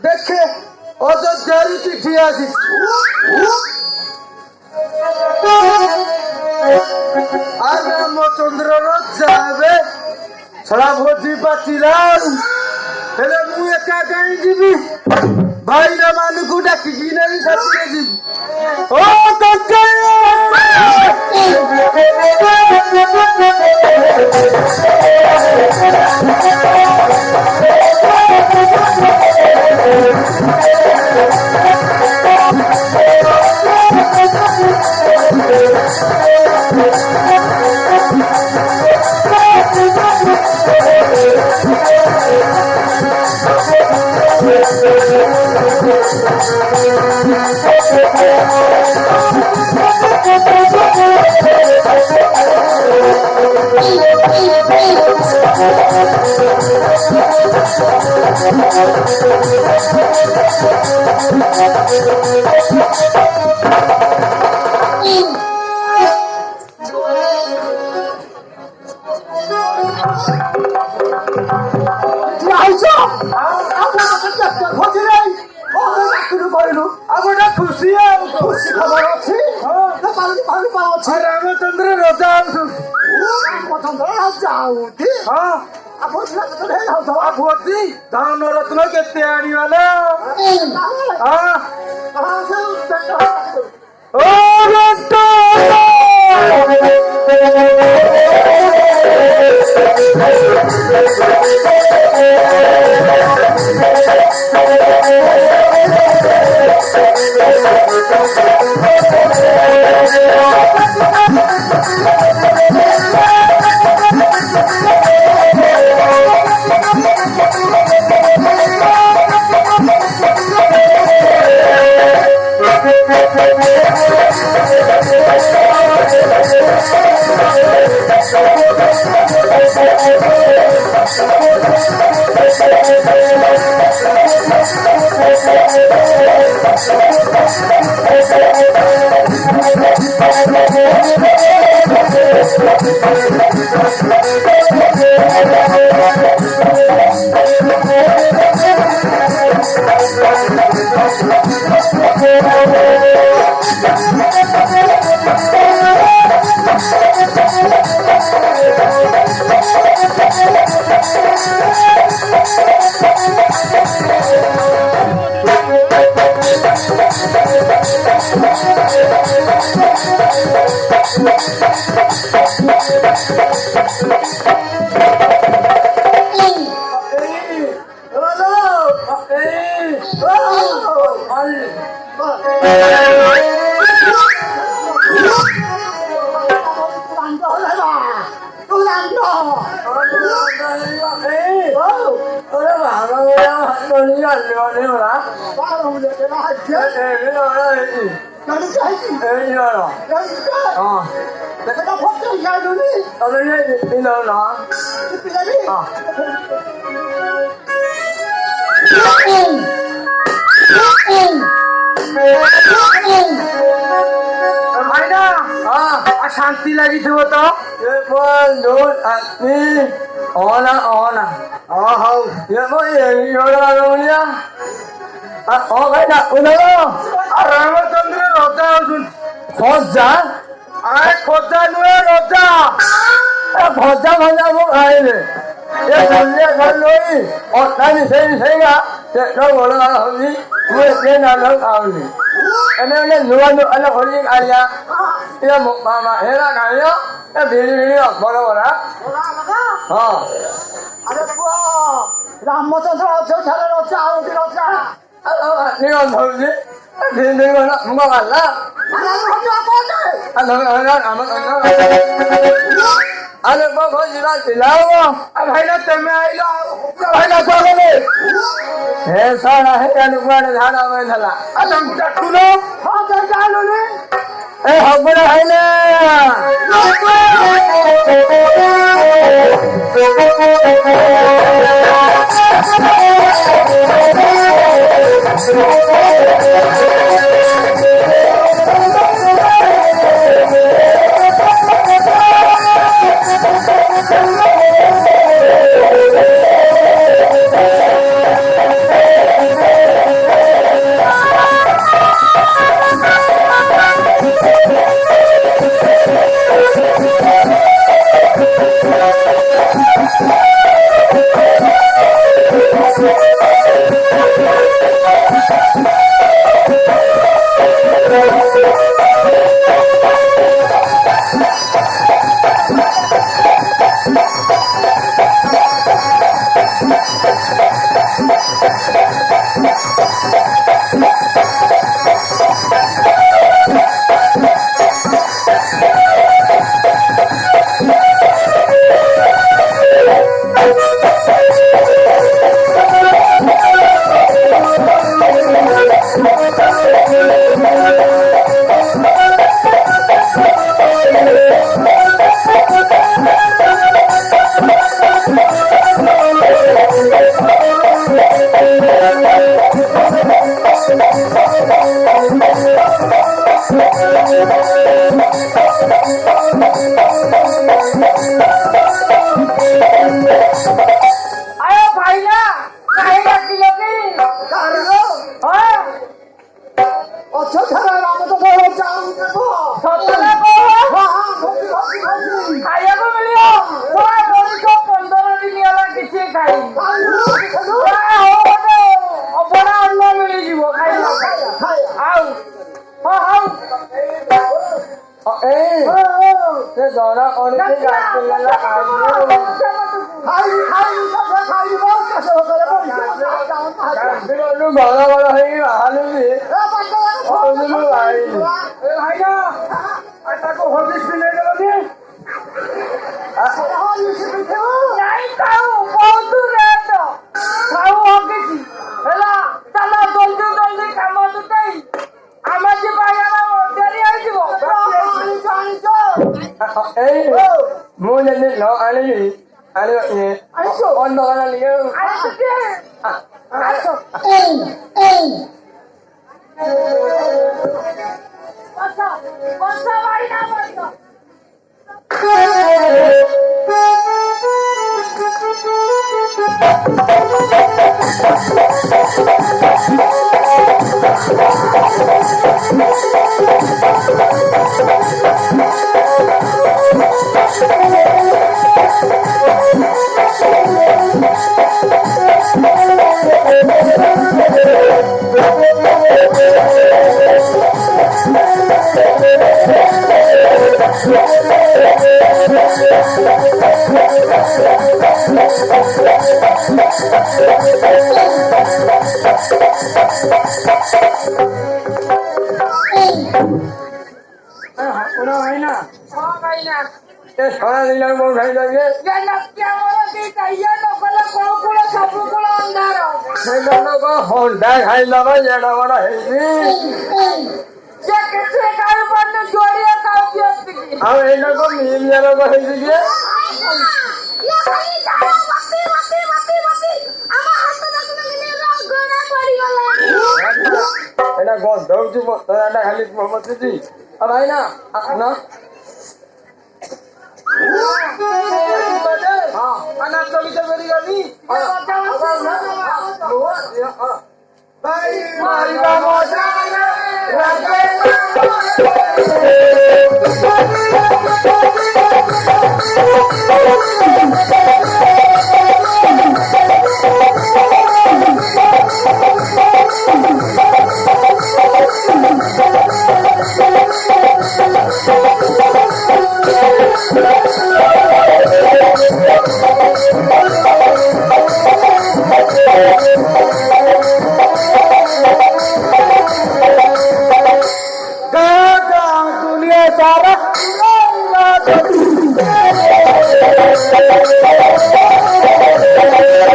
দেখে অযোধ্যার চিঠি আসি আর রামচন্দ্র যাবে ছড়া ভোজি পাচ্ছিলাম হেলে মু একা কাই যাবি ভাইরা মানুষকে ডাকিকি নাই সাথে যাবি ও কাকা রামচন্দ্র রাজা ভোজি ধান রত্ন কেতে আনিবালা ও শান্তি লাগিছিল তো অনা অনা হও রামচন্দ্র রজা খোঁজা আরে খোঁজা নুয়ে রজা ভজা ভজা মোক আইলে এ বললে গলই অটানি সেইগা তেটো বলা হলি তুই কে না লোক আউলি এনে নুয়া নুয়া হলি আইয়া এ মামা হেরা গাইয়া এ বিড়ি বিড়ি বড় বড় হ্যাঁ আরে রামচন্দ্র রজা রজা আউলি রজা 你個同事，你個唔個人啦？Ano ba ko sila silaw? Abay na tamay la. Abay na ko ni. Sana hai ano ba na hana ba nala. Anong takulo? Ha jalo ni. Habla hai na.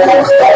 Thank you.